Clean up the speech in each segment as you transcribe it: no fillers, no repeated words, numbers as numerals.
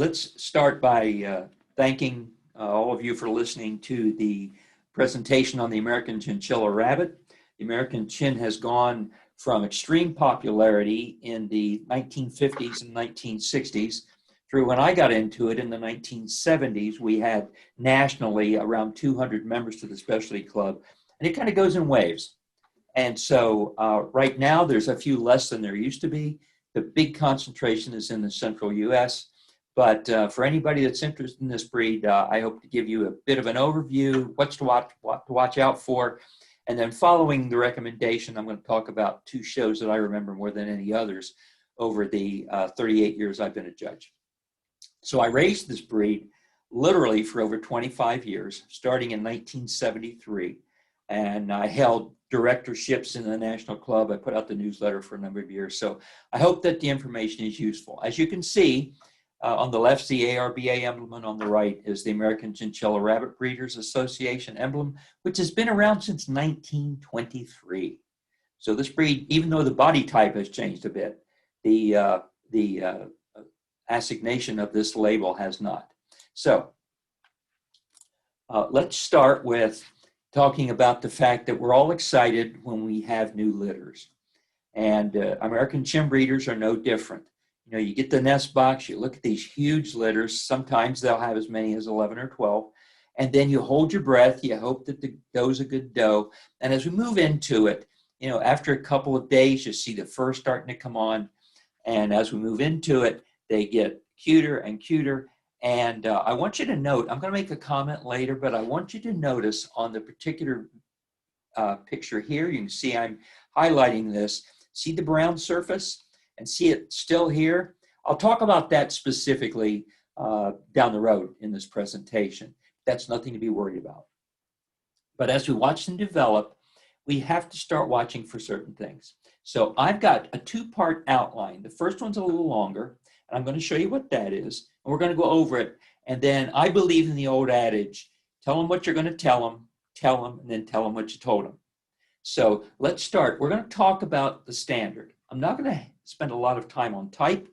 let's start by thanking all of you for listening to the presentation on the American Chinchilla rabbit. The American Chin has gone from extreme popularity in the 1950s and 1960s through when I got into it in the 1970s. We had nationally around 200 members to the specialty club, and it kind of goes in waves. And so right now there's a few less than there used to be. The big concentration is in the central U.S., but for anybody that's interested in this breed, I hope to give you a bit of an overview, what to watch out for. And then following the recommendation, I'm going to talk about two shows that I remember more than any others over the 38 years I've been a judge. So I raised this breed literally for over 25 years, starting in 1973. And I held directorships in the National Club. I put out the newsletter for a number of years. So I hope that the information is useful. As you can see, on the left, the ARBA emblem, and on the right is the American Chinchilla Rabbit Breeders Association emblem, which has been around since 1923. So this breed, even though the body type has changed a bit, the assignation of this label has not. So let's start with talking about the fact that we're all excited when we have new litters. And American Chin breeders are no different. You know, you get the nest box, you look at these huge litters. Sometimes they'll have as many as 11 or 12. And then you hold your breath. You hope that the doe's a good doe. And as we move into it, you know, after a couple of days, you see the fur starting to come on. And as we move into it, they get cuter and cuter. And I want you to note, I'm going to make a comment later, but I want you to notice on the particular picture here, you can see I'm highlighting this. See the brown surface? And see it still here? I'll talk about that specifically down the road in this presentation. That's nothing to be worried about. But as we watch them develop, we have to start watching for certain things. So I've got a two-part outline. The first one's a little longer, and I'm going to show you what that is. And we're going to go over it. And then I believe in the old adage, tell them what you're going to tell them, and then tell them what you told them. So let's start. We're going to talk about the standard. I'm not going to spend a lot of time on type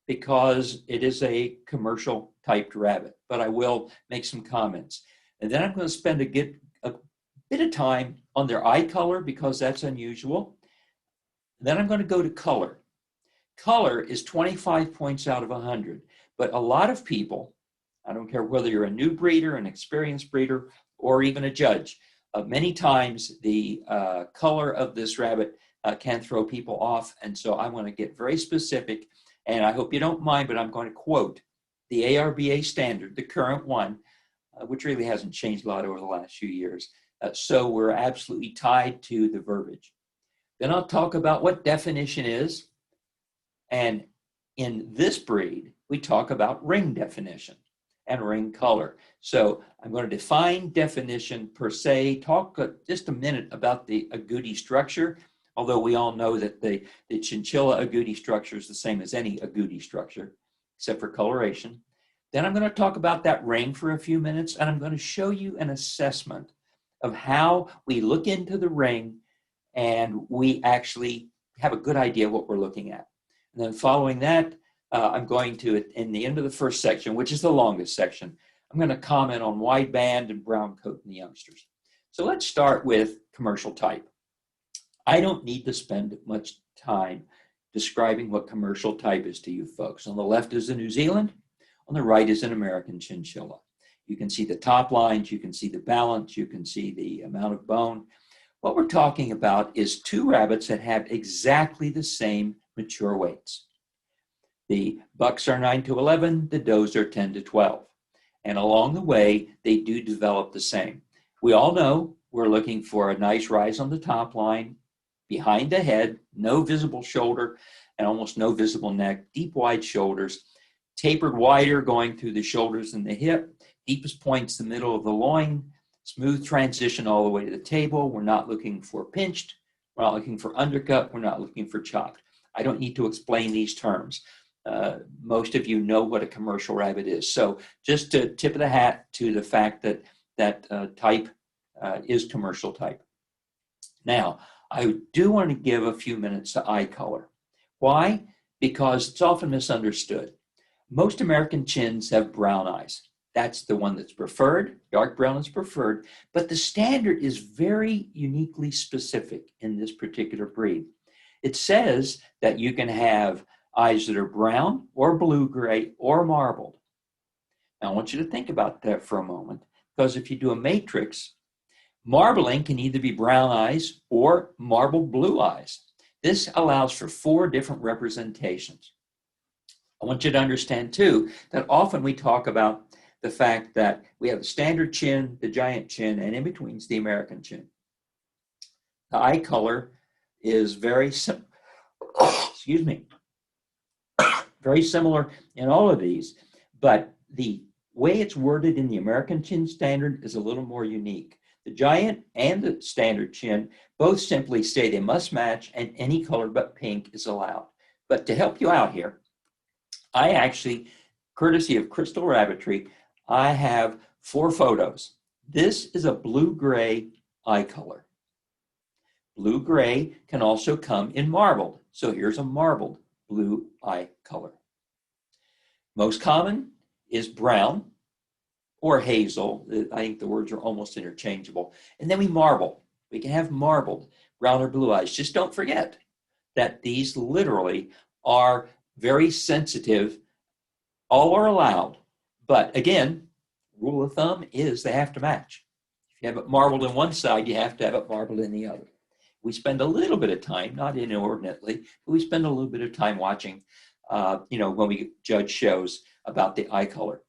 because it is a commercial typed rabbit, but I will make some comments. And then I'm going to spend a bit of time on their eye color because that's unusual. And then I'm going to go to color. Color is 25 points out of 100, but a lot of people, I don't care whether you're a new breeder, an experienced breeder, or even a judge, many times the color of this rabbit can throw people off. And so I want to get very specific, and I hope you don't mind, but I'm going to quote the ARBA standard, the current one, which really hasn't changed a lot over the last few years. So we're absolutely tied to the verbiage. Then I'll talk about what definition is. And in this breed, we talk about ring definition and ring color. So I'm going to define definition per se, talk just a minute about the agouti structure, although we all know that the chinchilla agouti structure is the same as any agouti structure, except for coloration. Then I'm going to talk about that ring for a few minutes, and I'm going to show you an assessment of how we look into the ring and we actually have a good idea what we're looking at. And then following that, I'm going to, in the end of the first section, which is the longest section, I'm going to comment on wide band and brown coat in the youngsters. So let's start with commercial type. I don't need to spend much time describing what commercial type is to you folks. On the left is a New Zealand, on the right is an American Chinchilla. You can see the top lines, you can see the balance, you can see the amount of bone. What we're talking about is two rabbits that have exactly the same mature weights. The bucks are 9 to 11, the does are 10 to 12. And along the way, they do develop the same. We all know we're looking for a nice rise on the top line, behind the head, no visible shoulder, and almost no visible neck, deep, wide shoulders, tapered wider going through the shoulders and the hip, deepest points the middle of the loin, smooth transition all the way to the table. We're not looking for pinched, we're not looking for undercut, we're not looking for chopped. I don't need to explain these terms. Most of you know what a commercial rabbit is. So just to tip of the hat to the fact that that type is commercial type. Now, I do want to give a few minutes to eye color. Why? Because it's often misunderstood. Most American chins have brown eyes. That's the one that's preferred. Dark brown is preferred, but the standard is very uniquely specific in this particular breed. It says that you can have eyes that are brown or blue-gray or marbled. Now, I want you to think about that for a moment, because if you do a matrix, marbling can either be brown eyes or marbled blue eyes. This allows for 4 different representations. I want you to understand, too, that often we talk about the fact that we have the standard chin, the giant chin, and in between is the American chin. The eye color is very excuse me, very similar in all of these, but the way it's worded in the American chin standard is a little more unique. The giant and the standard chin both simply say they must match and any color but pink is allowed. But to help you out here, I actually, courtesy of Crystal Rabbitry, I have 4 photos. This is a blue-gray eye color. Blue-gray can also come in marbled. So here's a marbled blue eye color. Most common is brown or hazel. I think the words are almost interchangeable. And then we marble. We can have marbled brown or blue eyes. Just don't forget that these literally are very sensitive. All are allowed. But again, rule of thumb is they have to match. If you have it marbled in one side, you have to have it marbled in the other. We spend a little bit of time, not inordinately, but we spend a little bit of time watching, when we judge shows about the eye color.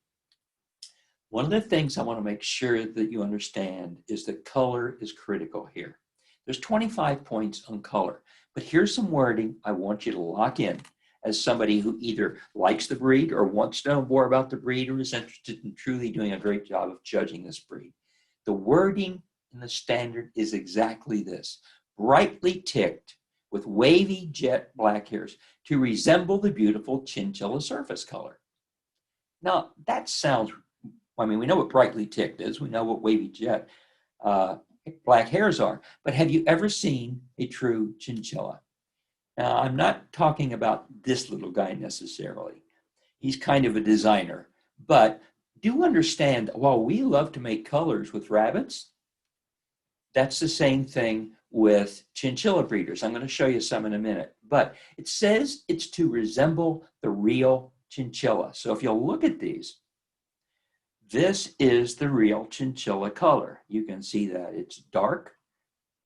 One of the things I want to make sure that you understand is that color is critical here. There's 25 points on color, but here's some wording I want you to lock in as somebody who either likes the breed or wants to know more about the breed or is interested in truly doing a great job of judging this breed. The wording in the standard is exactly this: brightly ticked with wavy jet black hairs to resemble the beautiful chinchilla surface color. Now, that sounds, we know what brightly ticked is. We know what wavy jet black hairs are. But have you ever seen a true chinchilla? Now, I'm not talking about this little guy necessarily. He's kind of a designer. But do understand, while we love to make colors with rabbits, that's the same thing with chinchilla breeders. I'm going to show you some in a minute. But it says it's to resemble the real chinchilla. So if you'll look at these, this is the real chinchilla color. You can see that it's dark.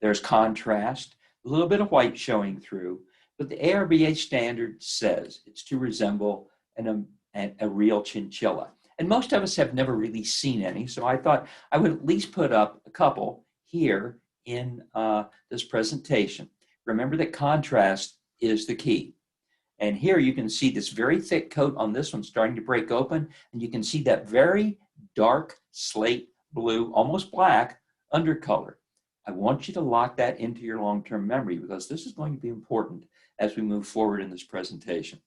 There's contrast, a little bit of white showing through. But the ARBA standard says it's to resemble a real chinchilla. And most of us have never really seen any, so I thought I would at least put up a couple here in this presentation. Remember that contrast is the key. And here you can see this very thick coat on this one starting to break open, and you can see that very dark slate blue, almost black undercolor. I want you to lock that into your long-term memory because this is going to be important as we move forward in this presentation.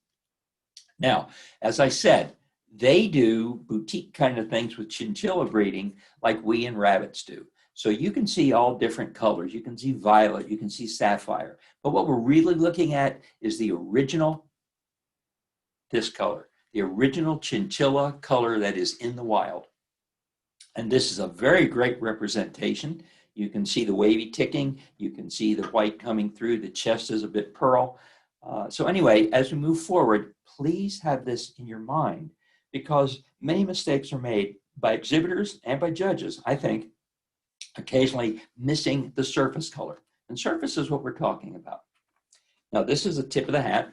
Now, as I said, they do boutique kind of things with chinchilla breeding like we and rabbits do. So you can see all different colors. You can see violet, you can see sapphire. But what we're really looking at is the original, this color, the original chinchilla color that is in the wild. And this is a very great representation. You can see the wavy ticking. You can see the white coming through. The chest is a bit pearl. So anyway, as we move forward, please have this in your mind because many mistakes are made by exhibitors and by judges, I think, occasionally missing the surface color. And surface is what we're talking about. Now, this is a tip of the hat,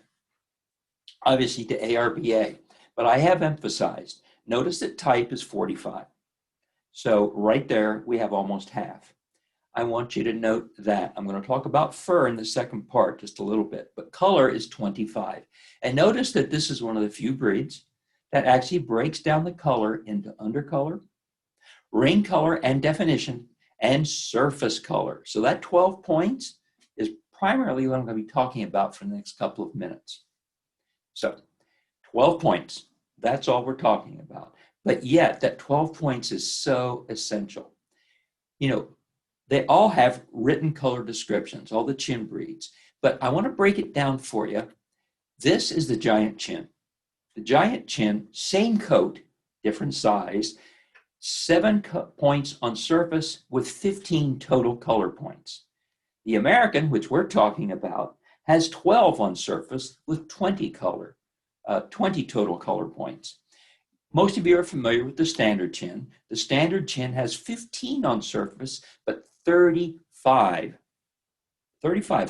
obviously to ARBA, but I have emphasized, notice that type is 45. So right there, we have almost half. I want you to note that. I'm going to talk about fur in the second part just a little bit, but color is 25. And notice that this is one of the few breeds that actually breaks down the color into undercolor, ring color and definition, and surface color. So that 12 points is primarily what I'm going to be talking about for the next couple of minutes. So 12 points, that's all we're talking about. But yet that 12 points is so essential. You know, they all have written color descriptions, all the chin breeds, but I want to break it down for you. This is the giant chin. The giant chin, same coat, different size, 7 points on surface with 15 total color points. The American, which we're talking about, has 12 on surface with 20 total color points. Most of you are familiar with the standard chin. The standard chin has 15 on surface, but 35,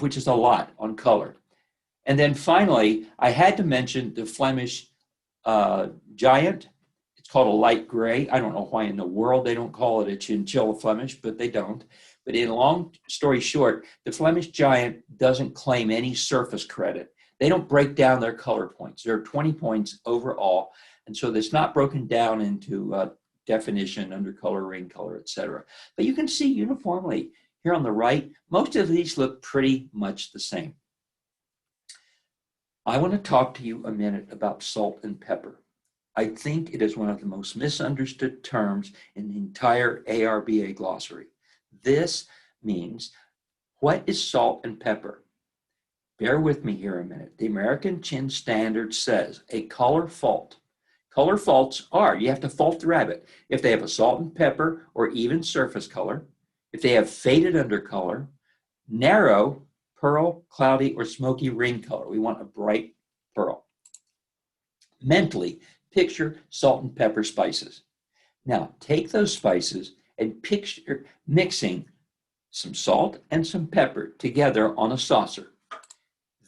which is a lot on color. And then finally, I had to mention the Flemish giant. It's called a light gray. I don't know why in the world they don't call it a chinchilla Flemish, but they don't. But in long story short, the Flemish giant doesn't claim any surface credit. They don't break down their color points. There are 20 points overall. And so it's not broken down into definition, undercolor, ring color, etc. But you can see uniformly here on the right, most of these look pretty much the same. I want to talk to you a minute about salt and pepper. I think it is one of the most misunderstood terms in the entire ARBA glossary. This means, what is salt and pepper? Bear with me here a minute. The American Chin Standard says a color fault. Color faults are, you have to fault the rabbit if they have a salt and pepper or even surface color, if they have faded undercolor, narrow, pearl, cloudy, or smoky ring color. We want a bright pearl. Mentally, picture salt and pepper spices. Now, take those spices and picture mixing some salt and some pepper together on a saucer.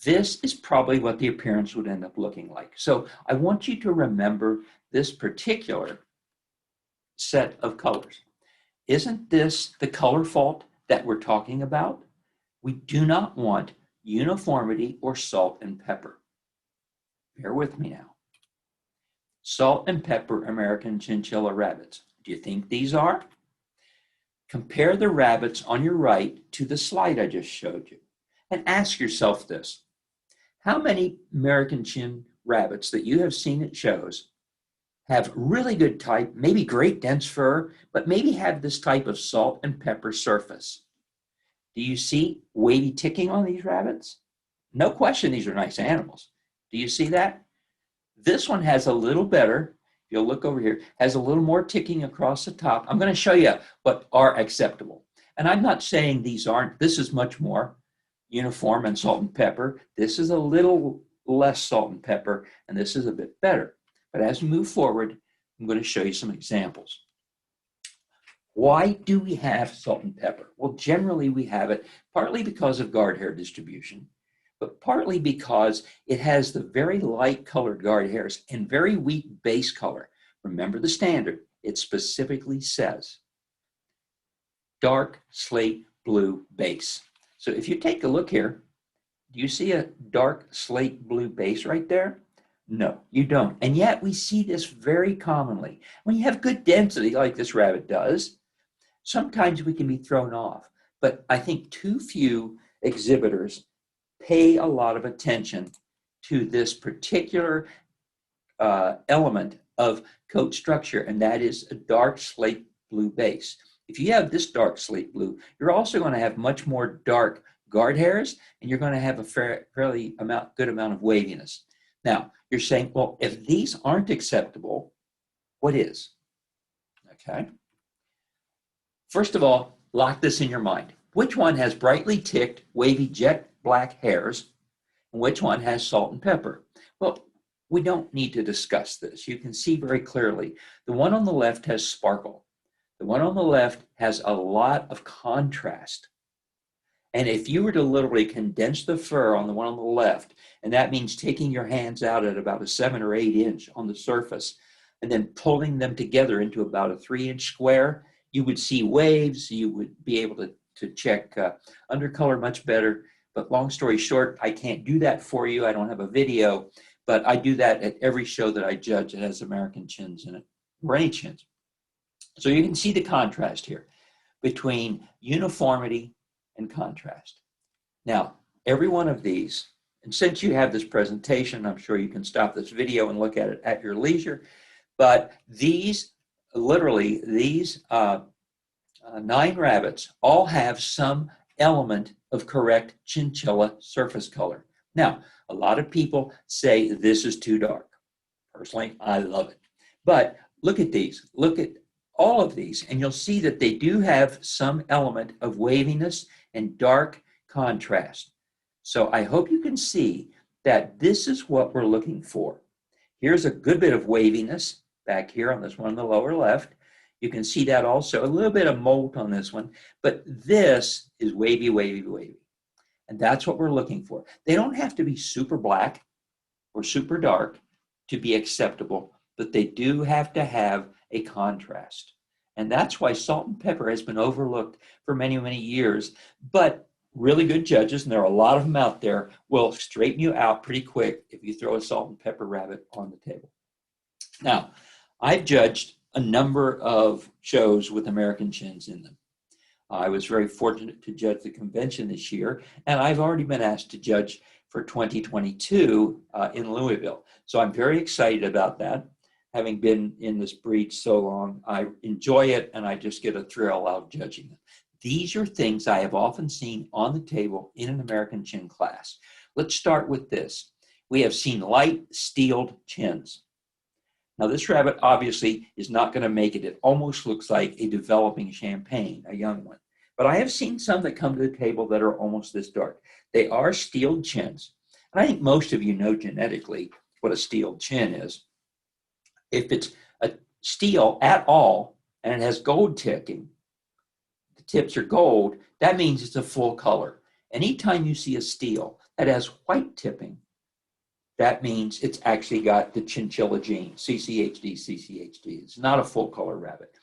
This is probably what the appearance would end up looking like. So I want you to remember this particular set of colors. Isn't this the color fault that we're talking about? We do not want uniformity or salt and pepper. Bear with me now. Salt and pepper American Chinchilla rabbits. Do you think these are? Compare the rabbits on your right to the slide I just showed you and ask yourself this. How many American Chin rabbits that you have seen at shows have really good type, maybe great dense fur, but maybe have this type of salt and pepper surface? Do you see wavy ticking on these rabbits? No question, these are nice animals. Do you see that? This one has a little better, you'll look over here, has a little more ticking across the top. I'm going to show you what are acceptable. And I'm not saying these aren't, this is much more uniform and salt and pepper. This is a little less salt and pepper, and this is a bit better. But as we move forward, I'm going to show you some examples. Why do we have salt and pepper? Well, generally we have it partly because of guard hair distribution, but partly because it has the very light colored guard hairs and very weak base color. Remember the standard, it specifically says dark slate blue base. So if you take a look here, do you see a dark slate blue base right there? No, you don't. And yet we see this very commonly. When you have good density like this rabbit does, sometimes we can be thrown off. But I think too few exhibitors pay a lot of attention to this particular element of coat structure, and that is a dark slate blue base. If you have this dark slate blue, you're also going to have much more dark guard hairs, and you're going to have a fairly good amount of waviness. Now, you're saying, well, if these aren't acceptable, what is? Okay. First of all, lock this in your mind. Which one has brightly ticked, wavy jet black hairs, and which one has salt and pepper? Well, we don't need to discuss this. You can see very clearly. The one on the left has sparkle. The one on the left has a lot of contrast. And if you were to literally condense the fur on the one on the left, and that means taking your hands out at about a 7 or 8 inch on the surface, and then pulling them together into about a 3-inch square, you would see waves. You would be able to check undercolor much better. But long story short, I can't do that for you. I don't have a video, but I do that at every show that I judge that has American chins in it, or any chins. So you can see the contrast here between uniformity and contrast. Now, every one of these, and since you have this presentation, I'm sure you can stop this video and look at it at your leisure, but these, literally, these 9 rabbits all have some element of correct chinchilla surface color. Now, a lot of people say this is too dark. Personally, I love it. But look at these. Look at all of these, and you'll see that they do have some element of waviness and dark contrast. So I hope you can see that this is what we're looking for. Here's a good bit of waviness back here on this one on the lower left. You can see that also, a little bit of molt on this one, but this is wavy, wavy, wavy. And that's what we're looking for. They don't have to be super black or super dark to be acceptable, but they do have to have a contrast. And that's why salt and pepper has been overlooked for many, many years. But really good judges, and there are a lot of them out there, will straighten you out pretty quick if you throw a salt and pepper rabbit on the table. Now, I've judged a number of shows with American chins in them. I was very fortunate to judge the convention this year, and I've already been asked to judge for 2022 in Louisville. So I'm very excited about that. Having been in this breed so long, I enjoy it, and I just get a thrill out of judging them. These are things I have often seen on the table in an American chin class. Let's start with this. We have seen light steeled chins. Now, this rabbit obviously is not going to make it. It almost looks like a developing champagne, a young one. But I have seen some that come to the table that are almost this dark. They are steeled chins. And I think most of you know genetically what a steeled chin is. If it's a steel at all and it has gold ticking, the tips are gold, that means it's a full color. Anytime you see a steel that has white tipping, that means it's actually got the chinchilla gene, CCHD, CCHD. It's not a full color rabbit.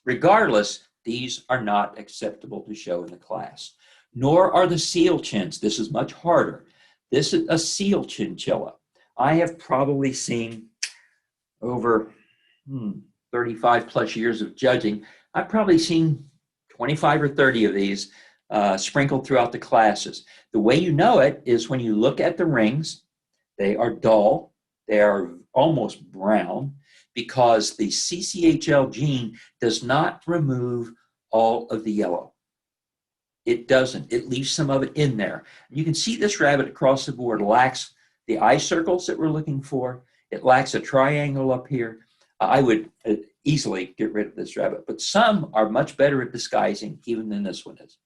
Regardless, these are not acceptable to show in the class, nor are the seal chins. This is much harder. This is a seal chinchilla. I have probably seen over 35 plus years of judging. I've probably seen 25 or 30 of these sprinkled throughout the classes. The way you know it is when you look at the rings. They are dull. They are almost brown because the CCHL gene does not remove all of the yellow. It doesn't. It leaves some of it in there. You can see this rabbit across the board lacks the eye circles that we're looking for. It lacks a triangle up here. I would easily get rid of this rabbit, but some are much better at disguising even than this one is.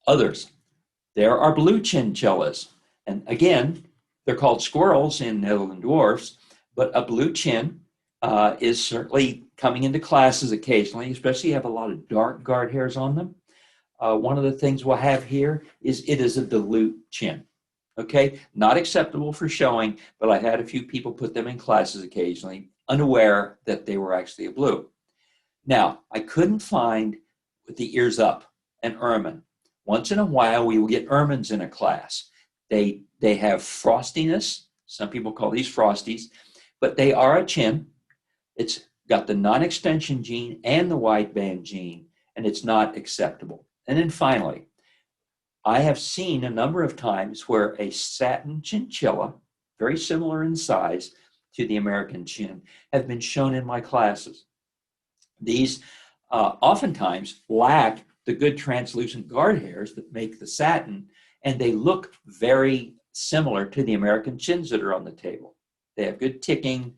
Others. There are blue chinchillas. And again, they're called squirrels in Netherland dwarfs, but a blue chin is certainly coming into classes occasionally, especially if you have a lot of dark guard hairs on them. One of the things we'll have here is it is a dilute chin. Okay, not acceptable for showing, but I had a few people put them in classes occasionally, unaware that they were actually a blue. Now, I couldn't find with the ears up an ermine. Once in a while, we will get ermines in a class. They have frostiness. Some people call these frosties, but they are a chin. It's got the non-extension gene and the wideband gene, and it's not acceptable. And then finally, I have seen a number of times where a satin chinchilla, very similar in size to the American chin, have been shown in my classes. These oftentimes lack the good translucent guard hairs that make the satin, and they look very similar to the American chins that are on the table. They have good ticking.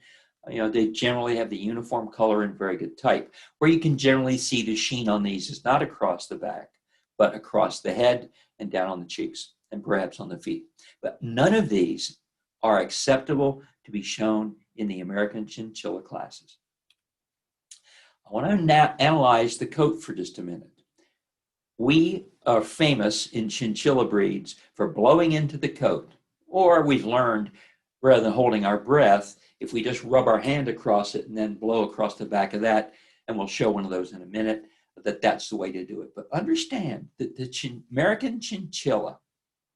They generally have the uniform color and very good type. Where you can generally see the sheen on these is not across the back, but across the head and down on the cheeks and perhaps on the feet. But none of these are acceptable to be shown in the American chinchilla classes. I want to now analyze the coat for just a minute. We are famous in chinchilla breeds for blowing into the coat, or we've learned rather than holding our breath, if we just rub our hand across it and then blow across the back of that, and we'll show one of those in a minute, that's the way to do it. But understand that the American chinchilla,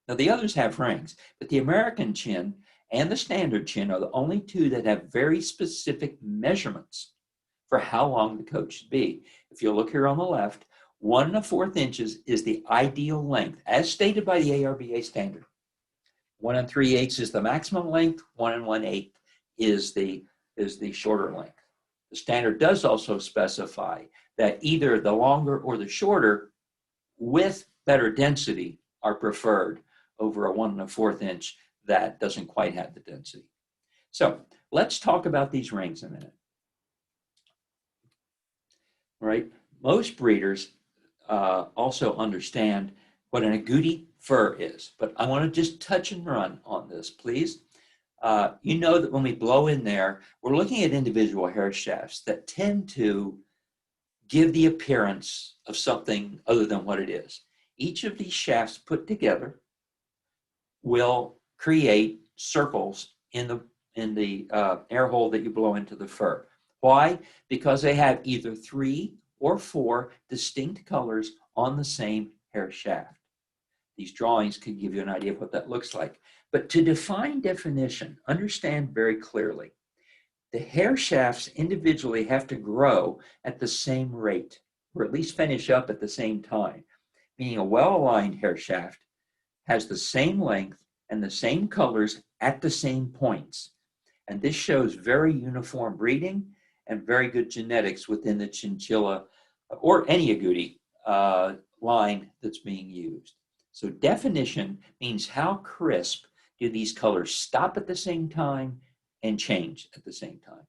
now the others have rings, but the American chin and the standard chin are the only two that have very specific measurements for how long the coat should be. If you look here on the left, 1 1/4 inches is the ideal length, as stated by the ARBA standard. 1 3/8 is the maximum length. 1 1/8 is the shorter length. The standard does also specify that either the longer or the shorter with better density are preferred over a 1 1/4 inch that doesn't quite have the density. So let's talk about these rings a minute. Right? Most breeders also understand what an agouti fur is, but I want to just touch and run on this, please. You know that when we blow in there, we're looking at individual hair shafts that tend to give the appearance of something other than what it is. Each of these shafts put together will create circles in the air hole that you blow into the fur. Why? Because they have either 3 or 4 distinct colors on the same hair shaft. These drawings can give you an idea of what that looks like. But to define definition, understand very clearly, the hair shafts individually have to grow at the same rate, or at least finish up at the same time, meaning a well-aligned hair shaft has the same length and the same colors at the same points. And this shows very uniform breeding and very good genetics within the chinchilla or any agouti line that's being used. So definition means how crisp do these colors stop at the same time and change at the same time.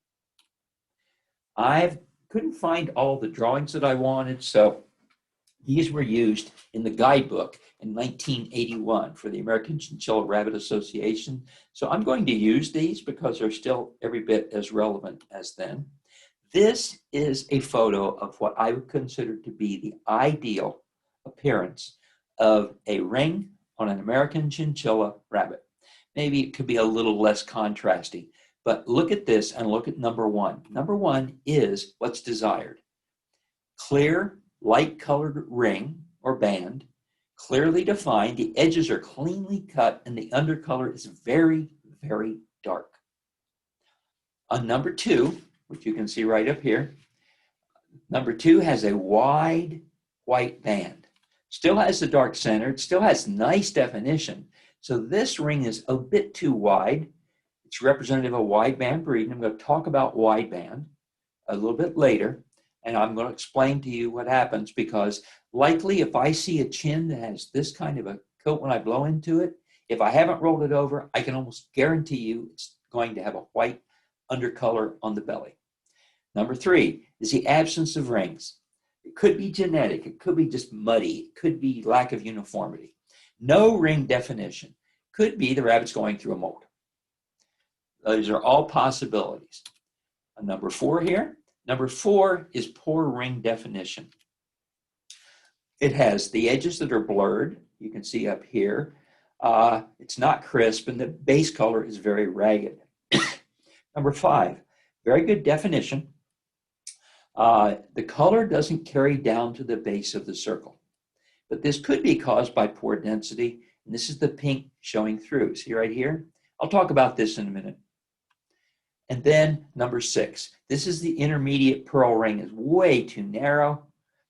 I couldn't find all the drawings that I wanted, so these were used in the guidebook in 1981 for the American Chinchilla Rabbit Association. So I'm going to use these because they're still every bit as relevant as then. This is a photo of what I would consider to be the ideal appearance of a ring on an American Chinchilla rabbit. Maybe it could be a little less contrasty, but look at this and look at number 1. Number 1 is what's desired. Clear, light-colored ring or band, clearly defined. The edges are cleanly cut, and the undercolor is very, very dark. On number 2, which you can see right up here, number 2 has a wide white band. Still has the dark center. It still has nice definition. So this ring is a bit too wide. It's representative of wideband breeding. I'm going to talk about wideband a little bit later. And I'm going to explain to you what happens, because likely if I see a chin that has this kind of a coat when I blow into it, if I haven't rolled it over, I can almost guarantee you it's going to have a white undercolor on the belly. Number 3 is the absence of rings. It could be genetic. It could be just muddy. It could be lack of uniformity. No ring definition. Could be the rabbit's going through a molt. Those are all possibilities. Number 4 here. Number 4 is poor ring definition. It has the edges that are blurred. You can see up here. It's not crisp, and the base color is very ragged. Number 5, very good definition. The color doesn't carry down to the base of the circle. But this could be caused by poor density, and this is the pink showing through. See right here? I'll talk about this in a minute. And then number 6, this is the intermediate pearl ring. Is way too narrow.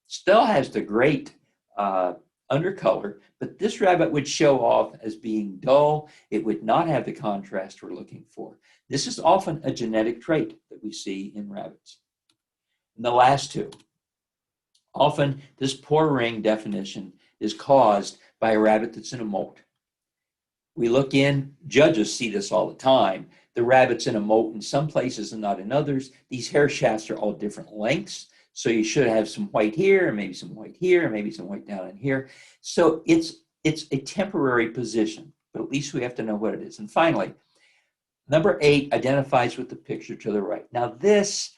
Still has the great undercolor, but this rabbit would show off as being dull. It would not have the contrast we're looking for. This is often a genetic trait that we see in rabbits. And the last 2, often this poor ring definition is caused by a rabbit that's in a molt. We look in, judges see this all the time. The rabbit's in a molt in some places and not in others. These hair shafts are all different lengths. So you should have some white here, and maybe some white here, and maybe some white down in here. So it's a temporary position, but at least we have to know what it is. And finally, number 8 identifies with the picture to the right. Now this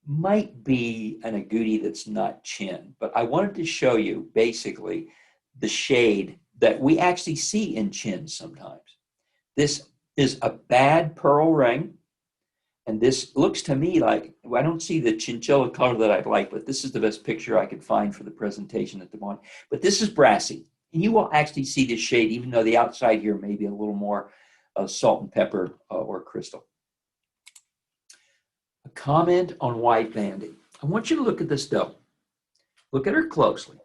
might be an agouti that's not chin, but I wanted to show you basically the shade that we actually see in chins sometimes. This is a bad pearl ring, and this looks to me like, I don't see the chinchilla color that I'd like, but this is the best picture I could find for the presentation at the moment. But this is brassy, and you will actually see this shade, even though the outside here may be a little more salt and pepper or crystal. A comment on wide banding. I want you to look at this doe. Look at her closely.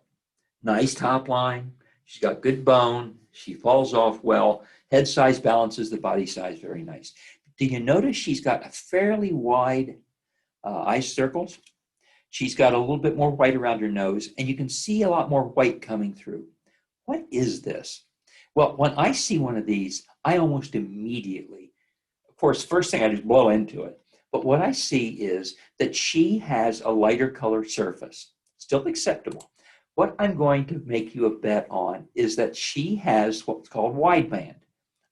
Nice top line. She's got good bone. She falls off well. Head size balances the body size very nice. Do you notice she's got a fairly wide eye circles? She's got a little bit more white around her nose, and you can see a lot more white coming through. What is this? Well, when I see one of these, I almost immediately of course, first thing I just blow into it. But what I see is that she has a lighter color surface, still acceptable. What I'm going to make you a bet on is that she has what's called wideband.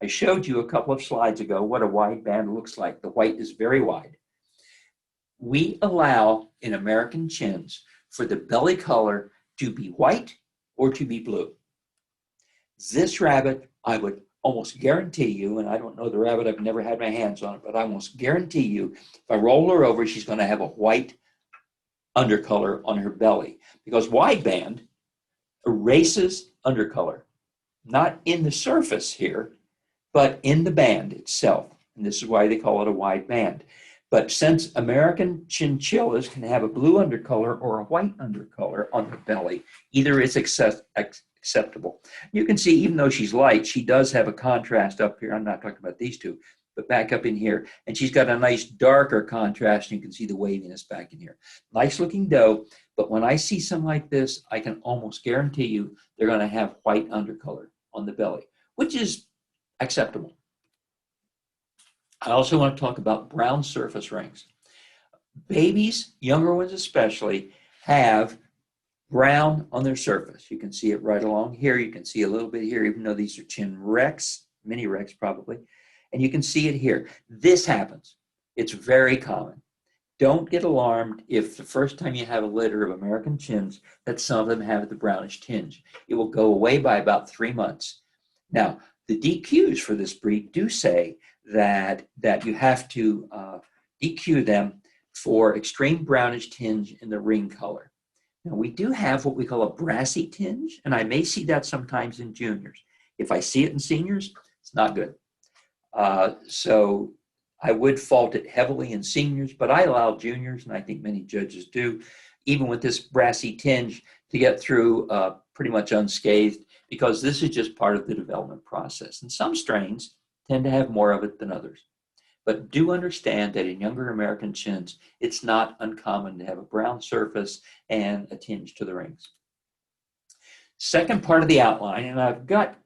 I showed you a couple of slides ago what a wideband looks like. The white is very wide. We allow in American chins for the belly color to be white or to be blue. This rabbit, I would almost guarantee you, and I don't know the rabbit, I've never had my hands on it, but I almost guarantee you, if I roll her over, she's going to have a white undercolor on her belly, because wideband erases undercolor, not in the surface here, but in the band itself. And this is why they call it a wide band. But since American chinchillas can have a blue undercolor or a white undercolor on the belly, either is acceptable. You can see, even though she's light, she does have a contrast up here. I'm not talking about these two, but back up in here. And she's got a nice darker contrast. You can see the waviness back in here. Nice looking doe, but when I see some like this, I can almost guarantee you they're going to have white undercolor on the belly, which is acceptable. I also want to talk about brown surface rings. Babies, younger ones especially, have brown on their surface. You can see it right along here. You can see a little bit here, even though these are chin rects, mini rects probably. And you can see it here. This happens. It's very common. Don't get alarmed if the first time you have a litter of American chins that some of them have the brownish tinge. It will go away by about 3 months. Now, the DQs for this breed do say that you have to DQ them for extreme brownish tinge in the ring color. Now, we do have what we call a brassy tinge, and I may see that sometimes in juniors. If I see it in seniors, it's not good. So I would fault it heavily in seniors, but I allow juniors, and I think many judges do, even with this brassy tinge, to get through pretty much unscathed, because this is just part of the development process. And some strains tend to have more of it than others. But do understand that in younger American chins, it's not uncommon to have a brown surface and a tinge to the rings. Second part of the outline, and I've got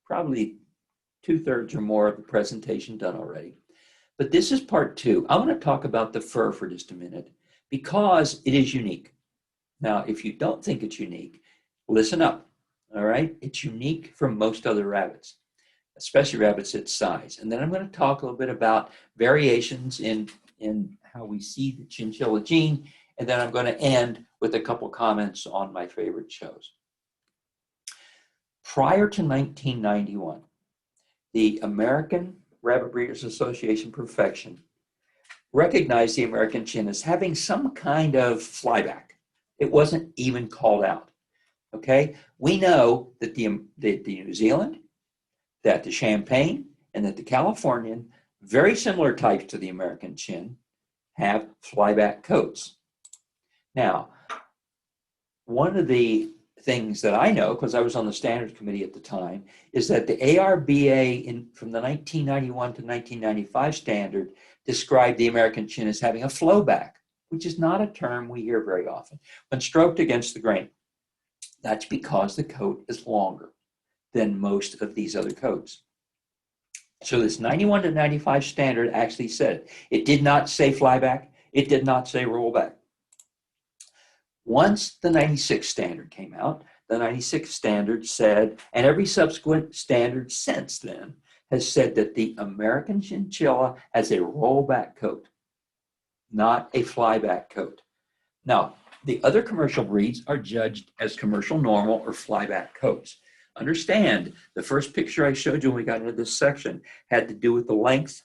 probably 2/3 or more of the presentation done already. But this is part 2. I want to talk about the fur for just a minute because it is unique. Now, if you don't think it's unique, listen up, all right? It's unique from most other rabbits, especially rabbits its size. And then I'm going to talk a little bit about variations in how we see the chinchilla gene, and then I'm going to end with a couple comments on my favorite shows. Prior to 1991, the American Rabbit Breeders Association Perfection recognized the American chin as having some kind of flyback. It wasn't even called out, okay? We know that the New Zealand, that the Champagne, and that the Californian, very similar types to the American chin, have flyback coats. Now, one of the things that I know, because I was on the standards committee at the time, is that the ARBA from the 1991 to 1995 standard described the American chin as having a flowback, which is not a term we hear very often. When stroked against the grain, that's because the coat is longer than most of these other coats. So this 91 to 95 standard actually said it did not say flyback, it did not say rollback. Once the 96 standard came out, the 96 standard said, and every subsequent standard since then has said that the American chinchilla has a rollback coat, not a flyback coat. Now, the other commercial breeds are judged as commercial normal or flyback coats. Understand, the first picture I showed you when we got into this section had to do with the length.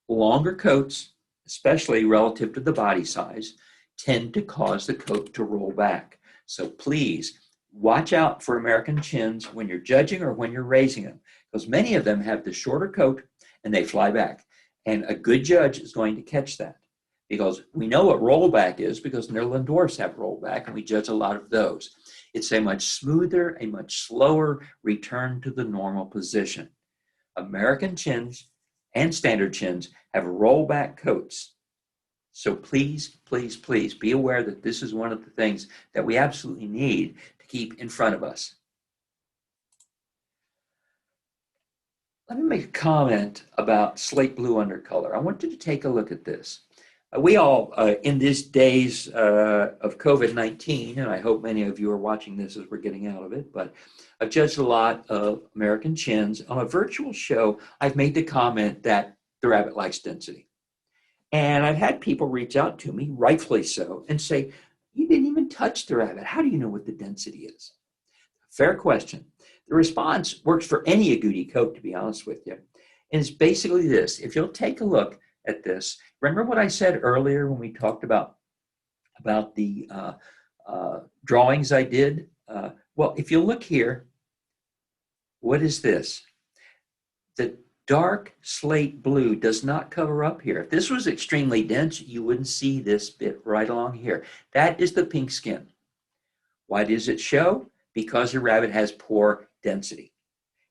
Longer coats, especially relative to the body size, tend to cause the coat to roll back. So please watch out for American chins when you're judging or when you're raising them, because many of them have the shorter coat and they fly back. And a good judge is going to catch that, because we know what rollback is because Netherland dwarfs have rollback, and we judge a lot of those. It's a much smoother, a much slower return to the normal position. American chins and standard chins have rollback coats. So please, please, please be aware that this is one of the things that we absolutely need to keep in front of us. Let me make a comment about slate blue undercolor. I want you to take a look at this. We all, in these days of COVID-19, and I hope many of you are watching this as we're getting out of it, but I've judged a lot of American chins. On a virtual show, I've made the comment that the rabbit likes density. And I've had people reach out to me, rightfully so, and say, you didn't even touch the rabbit. How do you know what the density is? Fair question. The response works for any agouti coat, to be honest with you. And it's basically this. If you'll take a look at this, remember what I said earlier when we talked about the drawings I did? Well, if you look here, what is this? The dark slate blue does not cover up here. If this was extremely dense, you wouldn't see this bit right along here. That is the pink skin. Why does it show? Because the rabbit has poor density.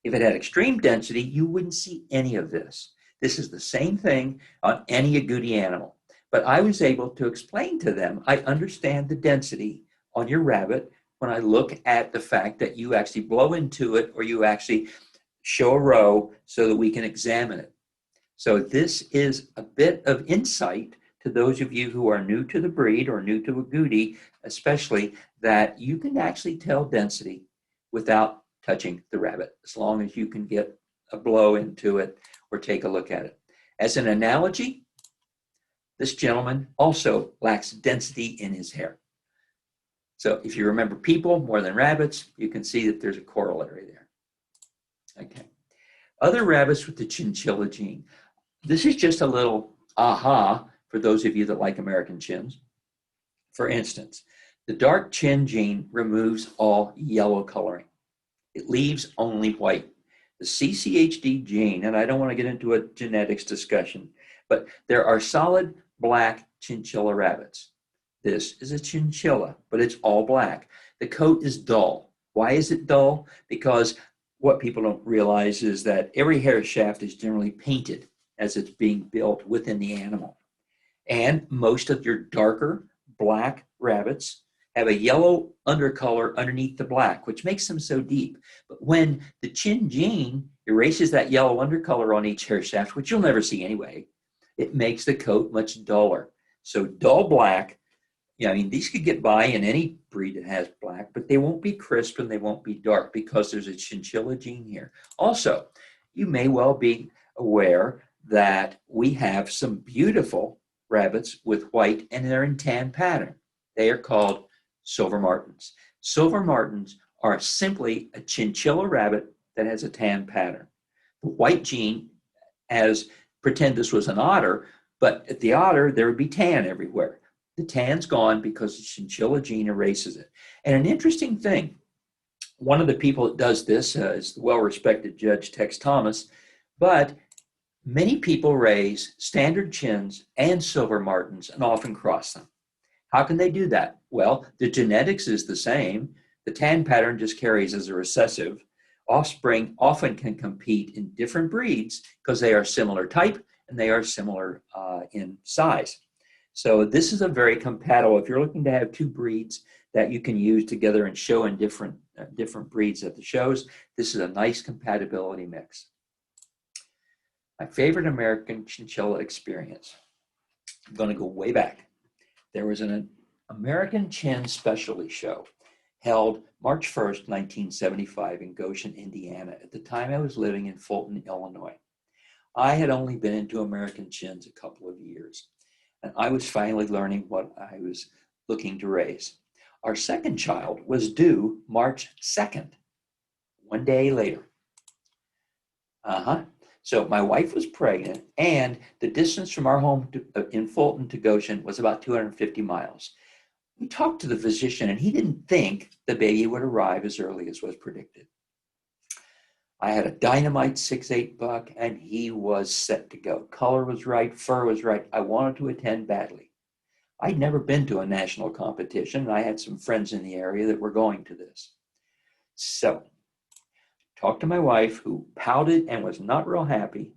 If it had extreme density, you wouldn't see any of this. This is the same thing on any agouti animal. But I was able to explain to them, I understand the density on your rabbit when I look at the fact that you actually blow into it or you actually show a row so that we can examine it. So this is a bit of insight to those of you who are new to the breed or new to agouti, especially, that you can actually tell density without touching the rabbit, as long as you can get a blow into it or take a look at it. As an analogy, this gentleman also lacks density in his hair. So if you remember people more than rabbits, you can see that there's a corollary there. Okay. Other rabbits with the chinchilla gene. This is just a little aha for those of you that like American chins. For instance, the dark chin gene removes all yellow coloring. It leaves only white. The CCHD gene, and I don't want to get into a genetics discussion, but there are solid black chinchilla rabbits. This is a chinchilla, but it's all black. The coat is dull. Why is it dull? Because what people don't realize is that every hair shaft is generally painted as it's being built within the animal. And most of your darker black rabbits have a yellow undercolor underneath the black, which makes them so deep. But when the chin gene erases that yellow undercolor on each hair shaft, which you'll never see anyway, it makes the coat much duller. So dull black, I mean, these could get by in any breed that has black, but they won't be crisp and they won't be dark because there's a chinchilla gene here. Also, you may well be aware that we have some beautiful rabbits with white and they're in tan pattern. They are called silver martins. Silver martins are simply a chinchilla rabbit that has a tan pattern. The white gene, as pretend this was an otter, but at the otter, there would be tan everywhere. The tan's gone because the chinchilla gene erases it. And an interesting thing, one of the people that does this is the well-respected Judge Tex Thomas, but many people raise standard chins and silver martins and often cross them. How can they do that? Well, the genetics is the same. The tan pattern just carries as a recessive. Offspring often can compete in different breeds because they are similar type and they are similar in size. So this is a very compatible, if you're looking to have two breeds that you can use together and show in different breeds at the shows, this is a nice compatibility mix. My favorite American Chinchilla experience. I'm going to go way back. There was an American Chin Specialty Show held March 1st, 1975 in Goshen, Indiana. At the time I was living in Fulton, Illinois. I had only been into American Chins a couple of years, and I was finally learning what I was looking to raise. Our second child was due March 2nd, one day later. So my wife was pregnant, and the distance from our home in Fulton to Goshen was about 250 miles. We talked to the physician, and he didn't think the baby would arrive as early as was predicted. I had a dynamite 6'8" buck, and he was set to go. Color was right, fur was right. I wanted to attend badly. I'd never been to a national competition, and I had some friends in the area that were going to this. So, talked to my wife, who pouted and was not real happy.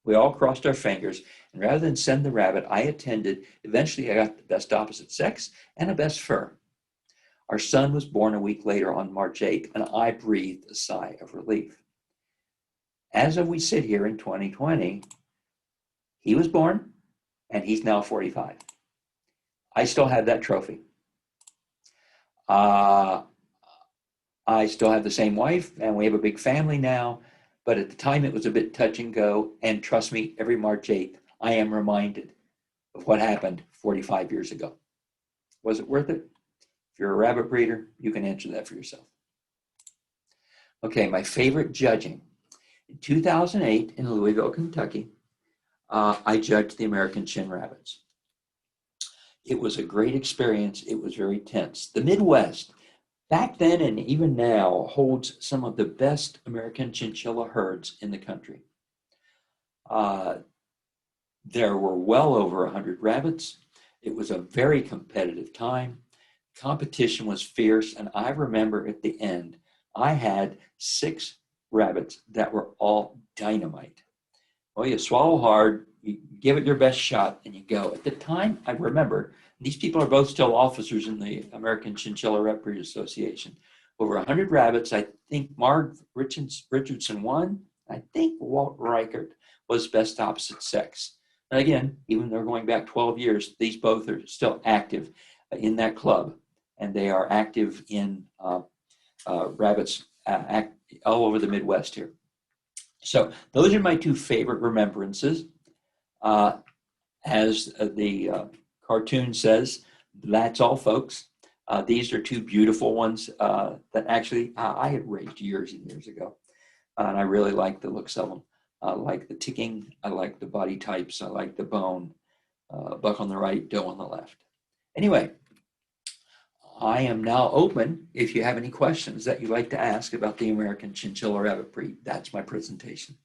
We all crossed our fingers, and rather than send the rabbit, I attended. Eventually, I got the best opposite sex and a best fur. Our son was born a week later on March 8th, and I breathed a sigh of relief. as of we sit here in 2020, he was born and he's now 45. I still have that trophy. I still have the same wife and we have a big family now, but at the time it was a bit touch and go. And trust me, every March 8th, I am reminded of what happened 45 years ago. Was it worth it? If you're a rabbit breeder, you can answer that for yourself. Okay, my favorite judging. In 2008 in Louisville, Kentucky, I judged the American Chin rabbits. It was a great experience. It was very tense. The Midwest, back then and even now, holds some of the best American Chinchilla herds in the country. There were well over 100 rabbits. It was a very competitive time. Competition was fierce, and I remember at the end, I had 6 rabbits that were all dynamite. Well, you swallow hard, you give it your best shot, and you go. At the time, I remember, these people are both still officers in the American Chinchilla Rep Breeders Association. Over 100 rabbits. I think Marv Richardson won. I think Walt Reichert was best opposite sex. And again, even though they're going back 12 years, these both are still active in that club. And they are active in rabbits all over the Midwest here. So those are my 2 favorite remembrances. As the cartoon says, that's all, folks. These are 2 beautiful ones that actually I had raised years and years ago. And I really like the looks of them. I like the ticking. I like the body types. I like the bone. Buck on the right, doe on the left. Anyway, I am now open if you have any questions that you'd like to ask about the American Chinchilla rabbit breed. That's my presentation.